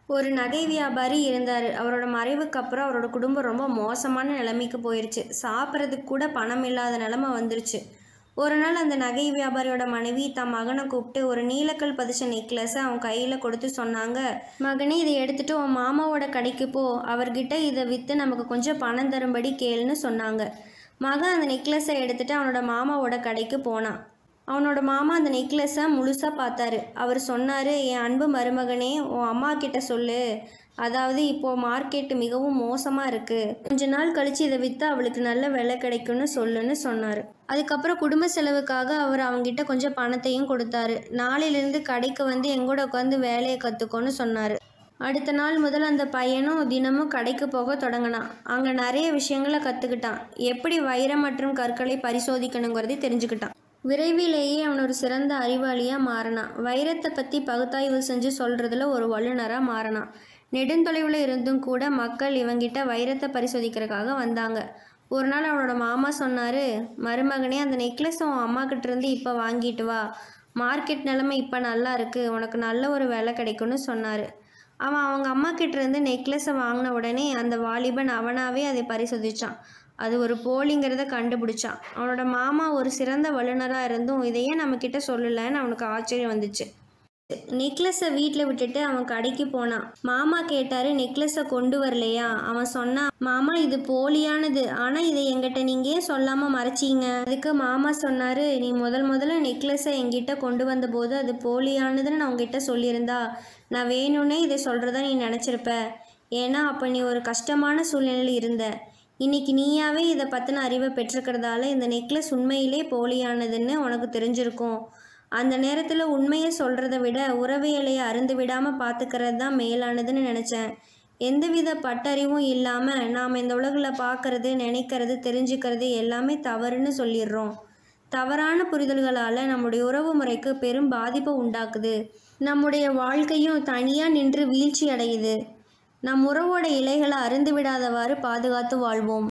ஒரு நகை வியாபாரி இருந்தார். அவரோட மறைவுக்கு அப்புறம் அவரோட குடும்பம் ரொம்ப மோசமான நிலைமைக்கு போயிருச்சு. சாப்பிட்றதுக்கு கூட பணம் இல்லாத நிலைமை வந்துருச்சு. ஒரு நாள் அந்த நகை வியாபாரியோட மனைவி தன் மகனை கூப்பிட்டு ஒரு நீலக்கல் பதிச்ச நெக்லஸை அவன் கையில் கொடுத்து சொன்னாங்க, மகனே இதை எடுத்துட்டு உன் மாமாவோட கடைக்கு போ, அவர்கிட்ட இதை விற்று நமக்கு கொஞ்சம் பணம் தரும்படி கேளுன்னு சொன்னாங்க. மகன் அந்த நெக்லஸை எடுத்துட்டு அவனோட மாமாவோட கடைக்கு போனான். அவனோட மாமா அந்த நெக்லஸை முழுசாக பார்த்தாரு. அவர் சொன்னார், என் அன்பு மருமகனே, உன் அம்மா கிட்ட சொல்லு, அதாவது இப்போது மார்க்கெட்டு மிகவும் மோசமாக இருக்குது, கொஞ்ச நாள் கழித்து இதை விற்று அவளுக்கு நல்ல விலை கிடைக்கும்னு சொல்லுன்னு சொன்னார். அதுக்கப்புறம் குடும்ப செலவுக்காக அவர் அவங்ககிட்ட கொஞ்சம் பணத்தையும் கொடுத்தாரு. நாளையிலேருந்து கடைக்கு வந்து எங்கூட உட்காந்து வேலையை கற்றுக்கோன்னு சொன்னார். அடுத்த நாள் முதல் அந்த பையனும் தினமும் கடைக்கு போக தொடங்கினான். அங்கே நிறைய விஷயங்களை கற்றுக்கிட்டான். எப்படி வைரம் மற்றும் கற்களை பரிசோதிக்கணுங்கிறதை தெரிஞ்சுக்கிட்டான். விரைவிலேயே அவன் ஒரு சிறந்த அறிவாளியாக மாறினான். வைரத்தை பற்றி பகுத்தாய்வு செஞ்சு சொல்கிறதுல ஒரு வல்லுநராக மாறினான். நெடுந்தொலைவில் இருந்தும் கூட மக்கள் இவங்கிட்ட வைரத்தை பரிசோதிக்கிறதுக்காக வந்தாங்க. ஒரு நாள் அவனோட மாமா சொன்னார், மருமகனே, அந்த நெக்லஸ் உன் அம்மா கிட்டேருந்து இப்போ வாங்கிட்டு வா, மார்க்கெட் நிலைமை இப்போ நல்லா இருக்குது, உனக்கு நல்ல ஒரு விலை கிடைக்கும்னு சொன்னார். அவன் அவங்க அம்மா கிட்டேருந்து நெக்லஸை வாங்கின உடனே அந்த வாலிபன் அவனாவே அதை பரிசோதித்தான். அது ஒரு போலிங்கிறத கண்டுபிடிச்சான். அவனோட மாமா ஒரு சிறந்த வல்லுநராக இருந்தும் இதையே நம்மக்கிட்ட சொல்லலைன்னு அவனுக்கு ஆச்சரியம் வந்துச்சு. நெக்லஸை வீட்டில் விட்டுட்டு அவன் கடைக்கு போனான். மாமா கேட்டார், நெக்லஸை கொண்டு வரலையா? அவன் சொன்னான், மாமா இது போலியானது, ஆனால் இதை எங்கிட்ட நீங்கள் ஏன் சொல்லாமல் மறைச்சிங்க? அதுக்கு மாமா சொன்னார், நீ முதல்ல நெக்லஸை என்கிட்ட கொண்டு வந்தபோது அது போலியானதுன்னு நான் உங்ககிட்ட சொல்லியிருந்தா நான் வேணும்னே இதை சொல்கிறதா நீ நினச்சிருப்ப. ஏன்னா அப்போ நீ ஒரு கஷ்டமான சூழ்நிலையில் இருந்த. இன்னைக்கு நீயாவே இதை பற்றின அறிவை பெற்றுக்கிறதால இந்த நெக்லஸ் உண்மையிலே போலியானதுன்னு உனக்கு தெரிஞ்சிருக்கும். அந்த நேரத்தில் உண்மையை சொல்கிறத விட உறவியலையை அருந்து விடாமல் பார்த்துக்கிறது தான் மேலானதுன்னு நினச்சேன். எந்தவித பட்டறிவும் இல்லாமல் நாம் இந்த உலகில் பார்க்குறது, நினைக்கிறது, தெரிஞ்சுக்கிறது எல்லாமே தவறுன்னு சொல்லிடுறோம். தவறான புரிதல்களால் நம்முடைய உறவு முறைக்கு பெரும் பாதிப்பை உண்டாக்குது. நம்முடைய வாழ்க்கையும் தனியாக நின்று வீழ்ச்சி அடையுது. நம் உறவோட இலைகளை அருந்து விடாதவாறு பாதுகாத்து வாழ்வோம்.